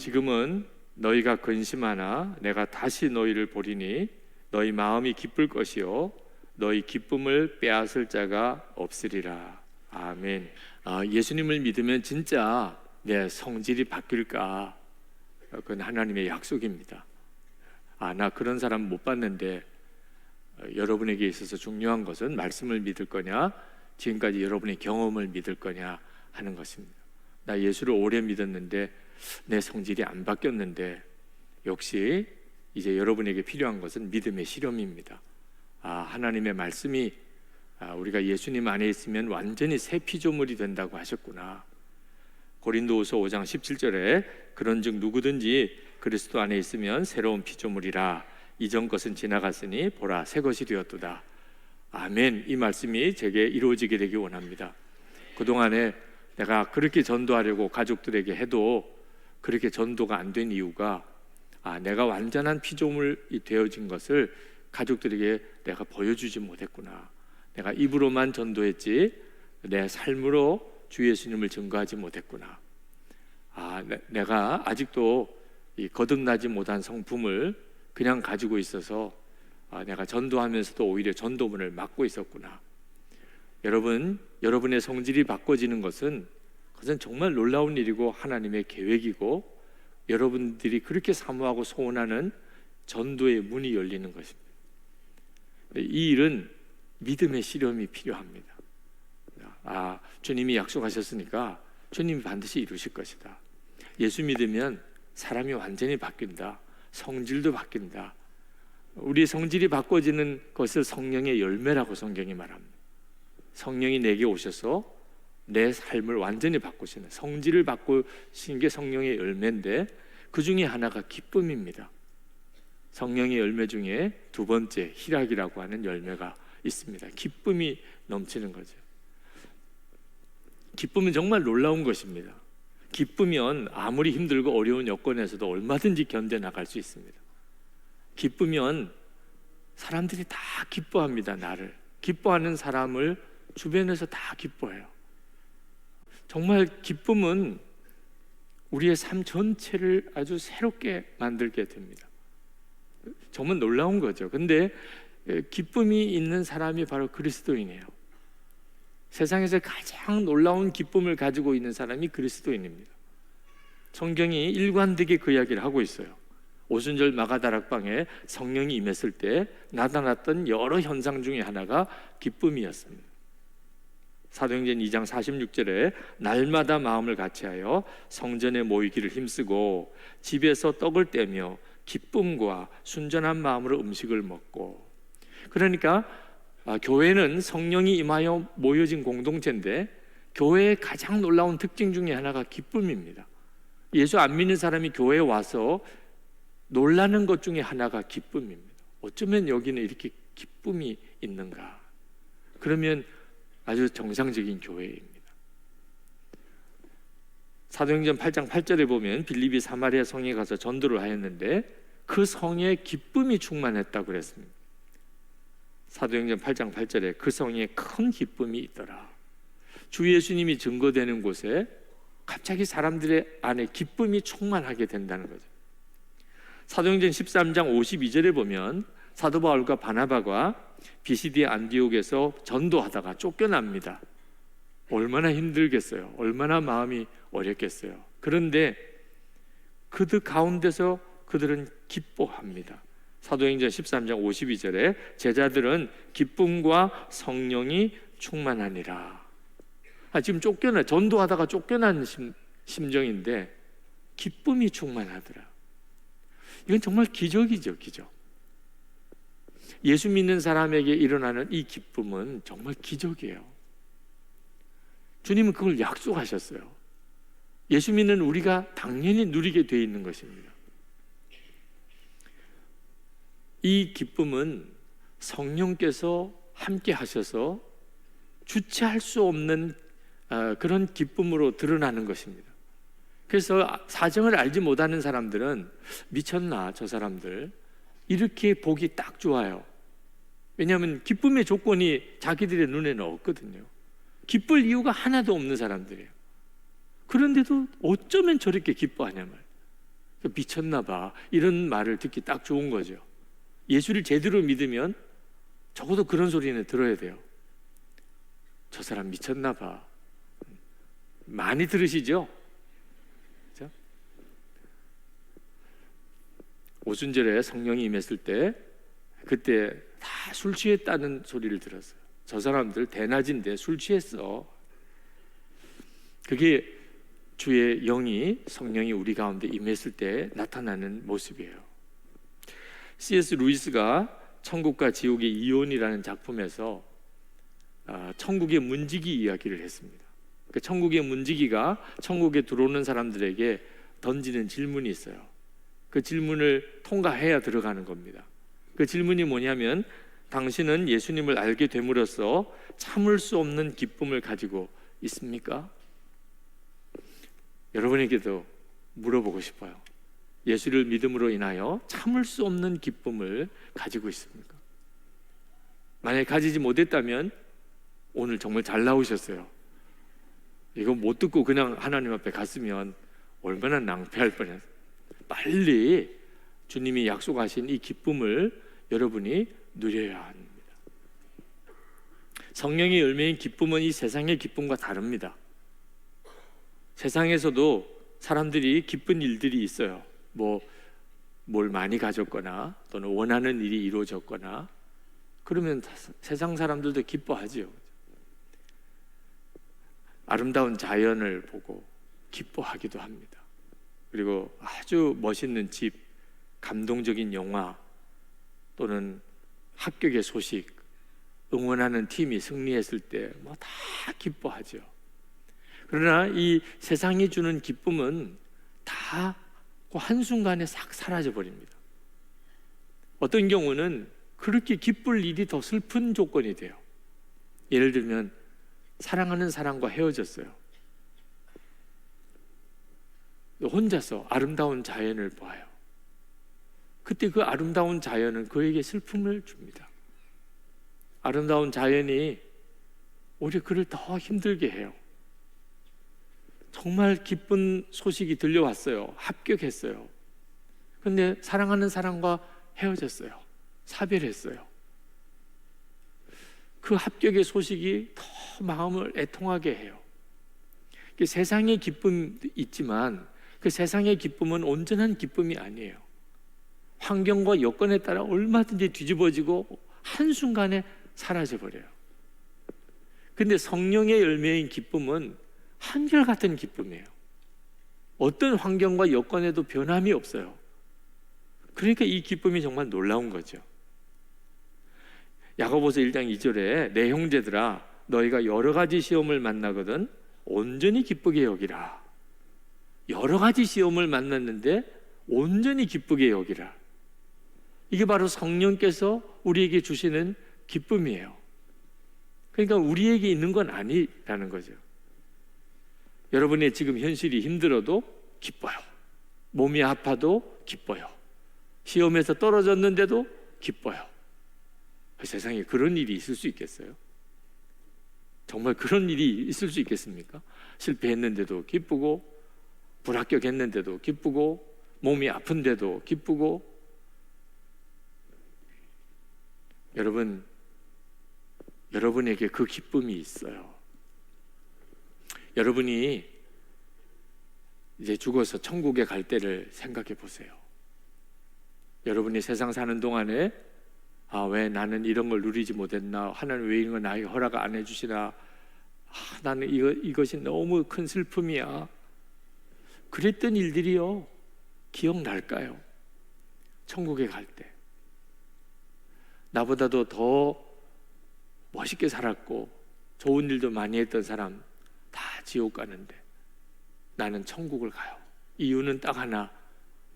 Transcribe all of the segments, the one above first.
지금은 너희가 근심하나 내가 다시 너희를 보리니 너희 마음이 기쁠 것이요 너희 기쁨을 빼앗을 자가 없으리라. 아멘. 예수님을 믿으면 진짜 내 성질이 바뀔까? 그건 하나님의 약속입니다. 나 그런 사람 못 봤는데, 여러분에게 있어서 중요한 것은 말씀을 믿을 거냐, 지금까지 여러분의 경험을 믿을 거냐 하는 것입니다. 나 예수를 오래 믿었는데 내 성질이 안 바뀌었는데, 역시 이제 여러분에게 필요한 것은 믿음의 실험입니다. 하나님의 말씀이 우리가 예수님 안에 있으면 완전히 새 피조물이 된다고 하셨구나. 고린도후서 5장 17절에 그런즉 누구든지 그리스도 안에 있으면 새로운 피조물이라 이전 것은 지나갔으니 보라 새 것이 되었도다. 아멘. 이 말씀이 제게 이루어지게 되기 원합니다. 그동안에 내가 그렇게 전도하려고 가족들에게 해도 그렇게 전도가 안 된 이유가 내가 완전한 피조물이 되어진 것을 가족들에게 내가 보여주지 못했구나. 내가 입으로만 전도했지 내 삶으로 주 예수님을 증거하지 못했구나. 내가 아직도 이 거듭나지 못한 성품을 그냥 가지고 있어서 내가 전도하면서도 오히려 전도문을 막고 있었구나. 여러분의 성질이 바꿔지는 것은 그것은 정말 놀라운 일이고 하나님의 계획이고 여러분들이 그렇게 사모하고 소원하는 전도의 문이 열리는 것입니다. 이 일은 믿음의 실험이 필요합니다. 주님이 약속하셨으니까 주님이 반드시 이루실 것이다. 예수 믿으면 사람이 완전히 바뀐다. 성질도 바뀐다. 우리의 성질이 바꿔지는 것을 성령의 열매라고 성경이 말합니다. 성령이 내게 오셔서 내 삶을 완전히 바꾸시는, 성질을 바꾸시는 게 성령의 열매인데 그 중에 하나가 기쁨입니다. 성령의 열매 중에 두 번째 희락이라고 하는 열매가 있습니다. 기쁨이 넘치는 거죠. 기쁨은 정말 놀라운 것입니다. 기쁘면 아무리 힘들고 어려운 여건에서도 얼마든지 견뎌나갈 수 있습니다. 기쁘면 사람들이 다 기뻐합니다. 나를 기뻐하는 사람을 주변에서 다 기뻐해요. 정말 기쁨은 우리의 삶 전체를 아주 새롭게 만들게 됩니다. 정말 놀라운 거죠. 근데 기쁨이 있는 사람이 바로 그리스도인이에요. 세상에서 가장 놀라운 기쁨을 가지고 있는 사람이 그리스도인입니다. 성경이 일관되게 그 이야기를 하고 있어요. 오순절 마가다락방에 성령이 임했을 때 나타났던 여러 현상 중에 하나가 기쁨이었습니다. 사도행전 2장 46절에 날마다 마음을 같이하여 성전에 모이기를 힘쓰고 집에서 떡을 떼며 기쁨과 순전한 마음으로 음식을 먹고. 그러니까 교회는 성령이 임하여 모여진 공동체인데 교회의 가장 놀라운 특징 중에 하나가 기쁨입니다. 예수 안 믿는 사람이 교회에 와서 놀라는 것 중에 하나가 기쁨입니다. 어쩌면 여기는 이렇게 기쁨이 있는가? 그러면 아주 정상적인 교회입니다. 사도행전 8장 8절에 보면 빌립이 사마리아 성에 가서 전도를 하였는데 그 성에 기쁨이 충만했다고 그랬습니다. 사도행전 8장 8절에 그 성에 큰 기쁨이 있더라. 주 예수님이 증거되는 곳에 갑자기 사람들의 안에 기쁨이 충만하게 된다는 거죠. 사도행전 13장 52절에 보면 사도 바울과 바나바가 비시디아 안디옥에서 전도하다가 쫓겨납니다. 얼마나 힘들겠어요. 얼마나 마음이 어렵겠어요. 그런데 그들 가운데서 그들은 기뻐합니다. 사도행전 13장 52절에 제자들은 기쁨과 성령이 충만하니라. 지금 전도하다가 쫓겨난 심정인데 기쁨이 충만하더라. 이건 정말 기적이죠, 기적. 예수 믿는 사람에게 일어나는 이 기쁨은 정말 기적이에요. 주님은 그걸 약속하셨어요. 예수 믿는 우리가 당연히 누리게 되어 있는 것입니다. 이 기쁨은 성령께서 함께 하셔서 주체할 수 없는 그런 기쁨으로 드러나는 것입니다. 그래서 사정을 알지 못하는 사람들은 미쳤나 저 사람들 이렇게 보기 딱 좋아요. 왜냐하면 기쁨의 조건이 자기들의 눈에는 없거든요. 기쁠 이유가 하나도 없는 사람들이에요. 그런데도 어쩌면 저렇게 기뻐하냐 말이에요. 미쳤나 봐. 이런 말을 듣기 딱 좋은 거죠. 예수를 제대로 믿으면 적어도 그런 소리는 들어야 돼요. 저 사람 미쳤나 봐. 많이 들으시죠? 그렇죠? 오순절에 성령이 임했을 때 그때 다 술 취했다는 소리를 들었어요. 저 사람들 대낮인데 술 취했어. 그게 주의 영이, 성령이 우리 가운데 임했을 때 나타나는 모습이에요. C.S. 루이스가 천국과 지옥의 이혼이라는 작품에서 천국의 문지기 이야기를 했습니다. 그 천국의 문지기가 천국에 들어오는 사람들에게 던지는 질문이 있어요. 그 질문을 통과해야 들어가는 겁니다. 그 질문이 뭐냐면, 당신은 예수님을 알게 됨으로써 참을 수 없는 기쁨을 가지고 있습니까? 여러분에게도 물어보고 싶어요. 예수를 믿음으로 인하여 참을 수 없는 기쁨을 가지고 있습니까? 만약에 가지지 못했다면 오늘 정말 잘 나오셨어요. 이거 못 듣고 그냥 하나님 앞에 갔으면 얼마나 낭패할 뻔했어요. 빨리 주님이 약속하신 이 기쁨을 여러분이 누려야 합니다. 성령의 열매인 기쁨은 이 세상의 기쁨과 다릅니다. 세상에서도 사람들이 기쁜 일들이 있어요. 뭘 많이 가졌거나 또는 원하는 일이 이루어졌거나 그러면 세상 사람들도 기뻐하지요. 아름다운 자연을 보고 기뻐하기도 합니다. 그리고 아주 멋있는 집, 감동적인 영화 또는 합격의 소식, 응원하는 팀이 승리했을 때 다 기뻐하죠. 그러나 이 세상이 주는 기쁨은 다 그 한순간에 싹 사라져 버립니다. 어떤 경우는 그렇게 기쁠 일이 더 슬픈 조건이 돼요. 예를 들면 사랑하는 사람과 헤어졌어요. 혼자서 아름다운 자연을 봐요. 그때 그 아름다운 자연은 그에게 슬픔을 줍니다. 아름다운 자연이 오히려 그를 더 힘들게 해요. 정말 기쁜 소식이 들려왔어요. 합격했어요. 그런데 사랑하는 사람과 헤어졌어요. 사별했어요. 그 합격의 소식이 더 마음을 애통하게 해요. 세상의 기쁨도 있지만 그 세상의 기쁨은 온전한 기쁨이 아니에요. 환경과 여건에 따라 얼마든지 뒤집어지고 한순간에 사라져버려요. 근데 성령의 열매인 기쁨은 한결같은 기쁨이에요. 어떤 환경과 여건에도 변함이 없어요. 그러니까 이 기쁨이 정말 놀라운 거죠. 야고보서 1장 2절에 내 형제들아 너희가 여러 가지 시험을 만나거든 온전히 기쁘게 여기라. 여러 가지 시험을 만났는데 온전히 기쁘게 여기라. 이게 바로 성령께서 우리에게 주시는 기쁨이에요. 그러니까 우리에게 있는 건 아니라는 거죠. 여러분의 지금 현실이 힘들어도 기뻐요. 몸이 아파도 기뻐요. 시험에서 떨어졌는데도 기뻐요. 세상에 그런 일이 있을 수 있겠어요? 정말 그런 일이 있을 수 있겠습니까? 실패했는데도 기쁘고 불합격했는데도 기쁘고 몸이 아픈데도 기쁘고. 여러분에게 그 기쁨이 있어요. 여러분이 이제 죽어서 천국에 갈 때를 생각해 보세요. 여러분이 세상 사는 동안에 왜 나는 이런 걸 누리지 못했나? 하나님 왜 이런 걸 나에게 허락 안 해주시나? 나는 이것이 너무 큰 슬픔이야. 그랬던 일들이요 기억날까요? 천국에 갈 때 나보다도 더 멋있게 살았고 좋은 일도 많이 했던 사람 다 지옥 가는데 나는 천국을 가요. 이유는 딱 하나,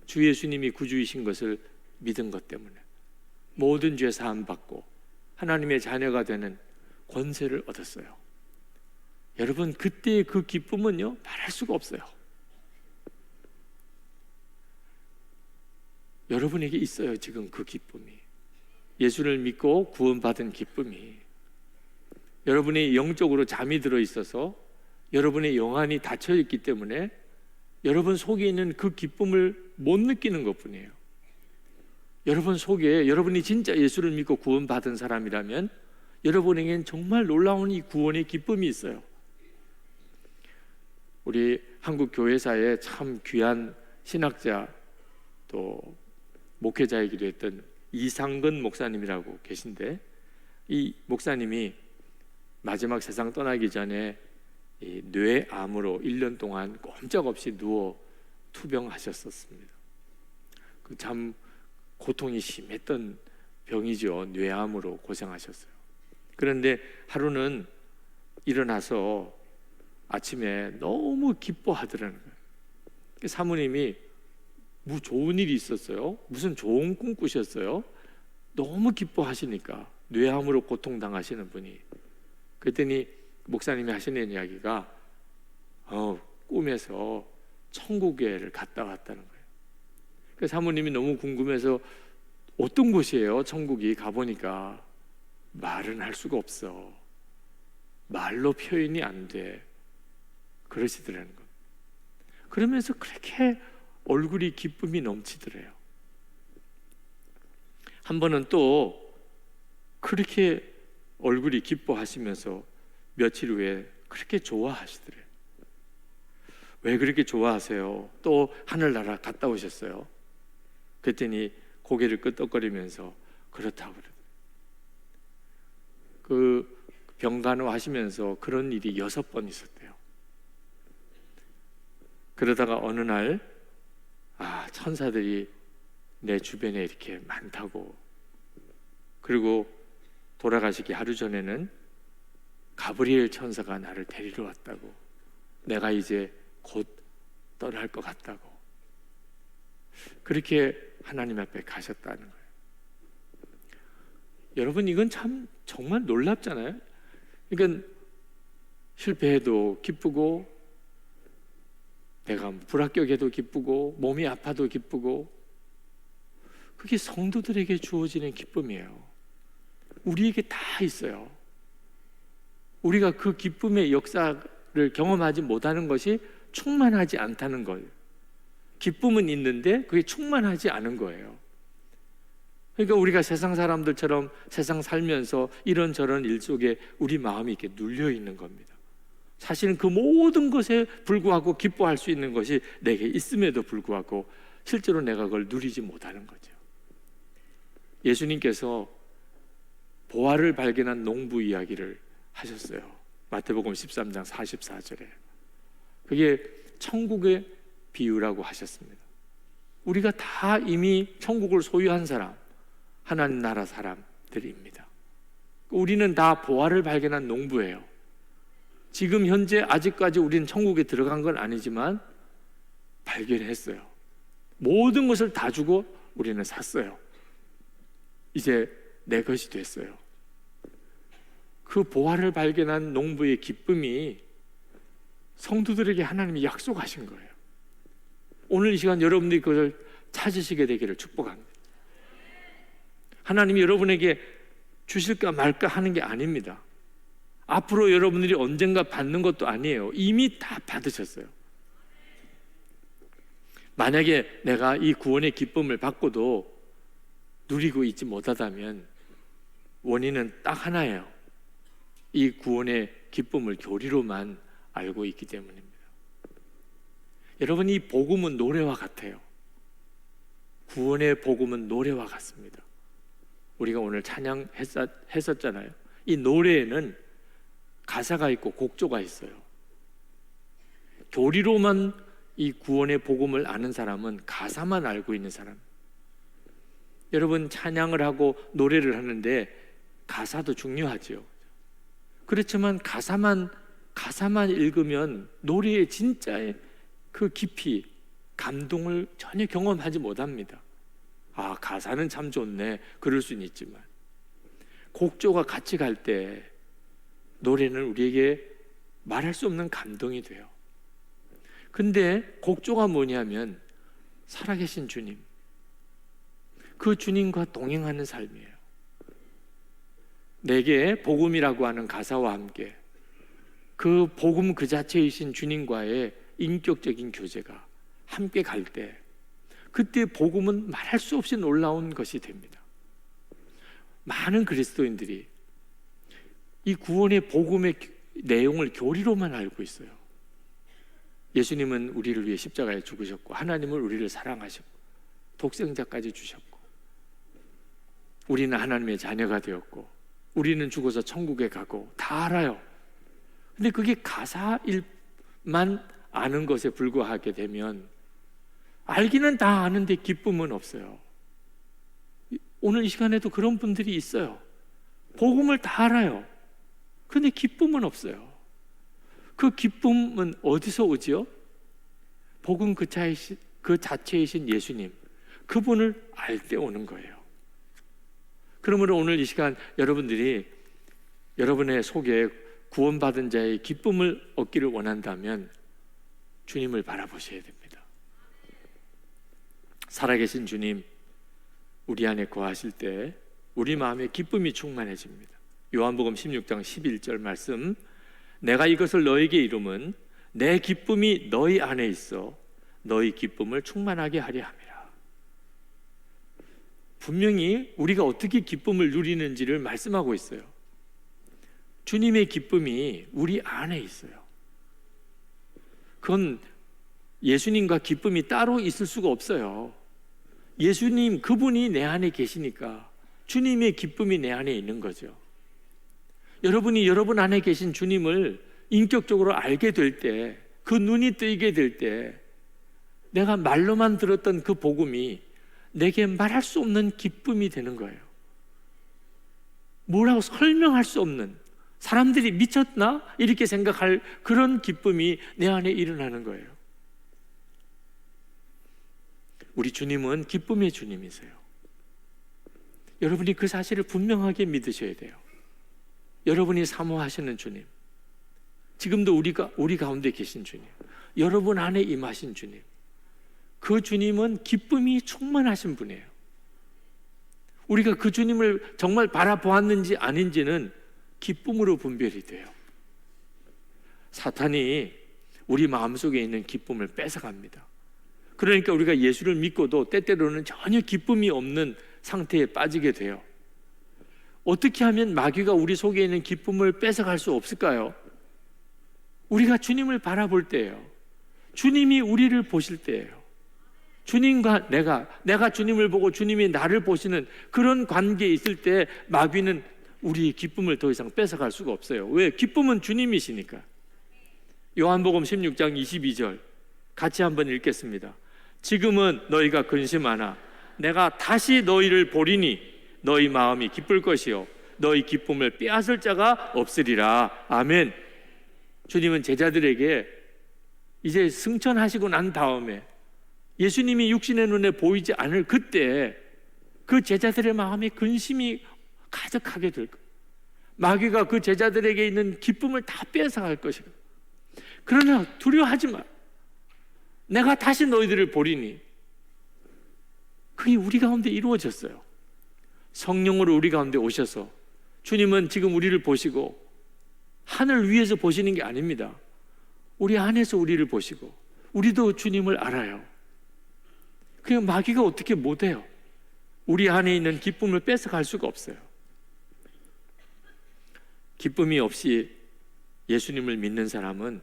주 예수님이 구주이신 것을 믿은 것 때문에 모든 죄 사함 받고 하나님의 자녀가 되는 권세를 얻었어요. 여러분 그때의 그 기쁨은요 말할 수가 없어요. 여러분에게 있어요. 지금 그 기쁨이, 예수를 믿고 구원받은 기쁨이. 여러분이 영적으로 잠이 들어 있어서 여러분의 영안이 닫혀 있기 때문에 여러분 속에 있는 그 기쁨을 못 느끼는 것뿐이에요. 여러분 속에, 여러분이 진짜 예수를 믿고 구원받은 사람이라면 여러분에겐 정말 놀라운 이 구원의 기쁨이 있어요. 우리 한국 교회사에 참 귀한 신학자 또 목회자이기도 했던 이상근 목사님이라고 계신데, 이 목사님이 마지막 세상 떠나기 전에 이 뇌암으로 1년 동안 꼼짝없이 누워 투병하셨었습니다. 그 참 고통이 심했던 병이죠. 뇌암으로 고생하셨어요. 그런데 하루는 일어나서 아침에 너무 기뻐하더라는 거예요. 사모님이 뭐 좋은 일이 있었어요? 무슨 좋은 꿈 꾸셨어요? 너무 기뻐하시니까, 뇌암으로 고통당하시는 분이. 그랬더니 목사님이 하시는 이야기가 꿈에서 천국에를 갔다 왔다는 거예요. 그 사모님이 너무 궁금해서 어떤 곳이에요? 천국이. 가보니까 말은 할 수가 없어. 말로 표현이 안 돼. 그러시더라는 거예요. 그러면서 그렇게 얼굴이 기쁨이 넘치더래요. 한 번은 또 그렇게 얼굴이 기뻐하시면서 며칠 후에 그렇게 좋아하시더래요. 왜 그렇게 좋아하세요? 또 하늘나라 갔다 오셨어요? 그랬더니 고개를 끄덕거리면서 그렇다고 그러더라고요. 그 병간호 하시면서 그런 일이 6번 있었대요. 그러다가 어느 날 천사들이 내 주변에 이렇게 많다고, 그리고 돌아가시기 하루 전에는 가브리엘 천사가 나를 데리러 왔다고, 내가 이제 곧 떠날 것 같다고, 그렇게 하나님 앞에 가셨다는 거예요. 여러분, 이건 참 정말 놀랍잖아요. 그러니까 실패해도 기쁘고, 내가 불합격해도 기쁘고, 몸이 아파도 기쁘고, 그게 성도들에게 주어지는 기쁨이에요. 우리에게 다 있어요. 우리가 그 기쁨의 역사를 경험하지 못하는 것이 충만하지 않다는 거예요. 기쁨은 있는데 그게 충만하지 않은 거예요. 그러니까 우리가 세상 사람들처럼 세상 살면서 이런저런 일 속에 우리 마음이 이렇게 눌려 있는 겁니다. 사실은 그 모든 것에 불구하고 기뻐할 수 있는 것이 내게 있음에도 불구하고 실제로 내가 그걸 누리지 못하는 거죠. 예수님께서 보화를 발견한 농부 이야기를 하셨어요. 마태복음 13장 44절에. 그게 천국의 비유라고 하셨습니다. 우리가 다 이미 천국을 소유한 사람, 하나님 나라 사람들입니다. 우리는 다 보화를 발견한 농부예요. 지금 현재 아직까지 우리는 천국에 들어간 건 아니지만 발견했어요. 모든 것을 다 주고 우리는 샀어요. 이제 내 것이 됐어요. 그 보화를 발견한 농부의 기쁨이 성도들에게 하나님이 약속하신 거예요. 오늘 이 시간 여러분들이 그것을 찾으시게 되기를 축복합니다. 하나님이 여러분에게 주실까 말까 하는 게 아닙니다. 앞으로 여러분들이 언젠가 받는 것도 아니에요. 이미 다 받으셨어요. 만약에 내가 이 구원의 기쁨을 받고도 누리고 있지 못하다면 원인은 딱 하나예요. 이 구원의 기쁨을 교리로만 알고 있기 때문입니다. 여러분, 이 복음은 노래와 같아요. 구원의 복음은 노래와 같습니다. 우리가 오늘 찬양했었잖아요. 이 노래에는 가사가 있고 곡조가 있어요. 교리로만 이 구원의 복음을 아는 사람은 가사만 알고 있는 사람. 여러분, 찬양을 하고 노래를 하는데 가사도 중요하죠. 그렇지만 가사만 읽으면 노래의 진짜의 그 깊이, 감동을 전혀 경험하지 못합니다. 가사는 참 좋네, 그럴 수는 있지만 곡조가 같이 갈 때 노래는 우리에게 말할 수 없는 감동이 돼요. 근데 곡조가 뭐냐면 살아계신 주님, 그 주님과 동행하는 삶이에요. 내게 복음이라고 하는 가사와 함께 그 복음 그 자체이신 주님과의 인격적인 교제가 함께 갈 때, 그때 복음은 말할 수 없이 놀라운 것이 됩니다. 많은 그리스도인들이 이 구원의 복음의 내용을 교리로만 알고 있어요. 예수님은 우리를 위해 십자가에 죽으셨고, 하나님은 우리를 사랑하셨고, 독생자까지 주셨고, 우리는 하나님의 자녀가 되었고, 우리는 죽어서 천국에 가고, 다 알아요. 근데 그게 가사일만 아는 것에 불과하게 되면, 알기는 다 아는데 기쁨은 없어요. 오늘 이 시간에도 그런 분들이 있어요. 복음을 다 알아요. 근데 기쁨은 없어요. 그 기쁨은 어디서 오지요? 복음 그 자체이신 예수님, 그분을 알 때 오는 거예요. 그러므로 오늘 이 시간 여러분들이 여러분의 속에 구원받은 자의 기쁨을 얻기를 원한다면 주님을 바라보셔야 됩니다. 살아계신 주님, 우리 안에 거하실 때 우리 마음에 기쁨이 충만해집니다. 요한복음 16장 11절 말씀, 내가 이것을 너에게 이름은 내 기쁨이 너희 안에 있어 너희 기쁨을 충만하게 하려 함이라. 분명히 우리가 어떻게 기쁨을 누리는지를 말씀하고 있어요. 주님의 기쁨이 우리 안에 있어요. 그건 예수님과 기쁨이 따로 있을 수가 없어요. 예수님, 그분이 내 안에 계시니까 주님의 기쁨이 내 안에 있는 거죠. 여러분이 여러분 안에 계신 주님을 인격적으로 알게 될 때, 그 눈이 뜨이게 될 때, 내가 말로만 들었던 그 복음이 내게 말할 수 없는 기쁨이 되는 거예요. 뭐라고 설명할 수 없는, 사람들이 미쳤나? 이렇게 생각할 그런 기쁨이 내 안에 일어나는 거예요. 우리 주님은 기쁨의 주님이세요. 여러분이 그 사실을 분명하게 믿으셔야 돼요. 여러분이 사모하시는 주님, 지금도 우리 가운데 계신 주님, 여러분 안에 임하신 주님, 그 주님은 기쁨이 충만하신 분이에요. 우리가 그 주님을 정말 바라보았는지 아닌지는 기쁨으로 분별이 돼요. 사탄이 우리 마음속에 있는 기쁨을 뺏어갑니다. 그러니까 우리가 예수를 믿고도 때때로는 전혀 기쁨이 없는 상태에 빠지게 돼요. 어떻게 하면 마귀가 우리 속에 있는 기쁨을 뺏어갈 수 없을까요? 우리가 주님을 바라볼 때예요. 주님이 우리를 보실 때예요. 주님과 내가 주님을 보고 주님이 나를 보시는 그런 관계에 있을 때 마귀는 우리의 기쁨을 더 이상 뺏어갈 수가 없어요. 왜? 기쁨은 주님이시니까. 요한복음 16장 22절 같이 한번 읽겠습니다. 지금은 너희가 근심하나 내가 다시 너희를 보리니 너희 마음이 기쁠 것이요 너희 기쁨을 빼앗을 자가 없으리라. 아멘. 주님은 제자들에게 이제 승천하시고 난 다음에 예수님이 육신의 눈에 보이지 않을 그때 그 제자들의 마음에 근심이 가득하게 될 거예요. 마귀가 그 제자들에게 있는 기쁨을 다 뺏어갈 것이고, 그러나 두려워하지 마. 내가 다시 너희들을 보리니. 그게 우리 가운데 이루어졌어요. 성령으로 우리 가운데 오셔서 주님은 지금 우리를 보시고 하늘 위에서 보시는 게 아닙니다. 우리 안에서 우리를 보시고 우리도 주님을 알아요. 그냥 마귀가 어떻게 못해요. 우리 안에 있는 기쁨을 뺏어갈 수가 없어요. 기쁨이 없이 예수님을 믿는 사람은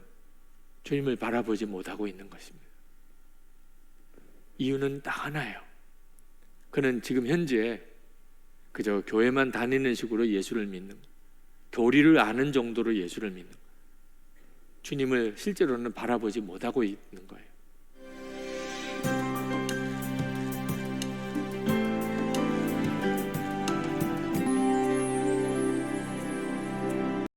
주님을 바라보지 못하고 있는 것입니다. 이유는 딱 하나예요. 그는 지금 현재 그저 교회만 다니는 식으로 예수를 믿는, 교리를 아는 정도로 예수를 믿는, 주님을 실제로는 바라보지 못하고 있는 거예요.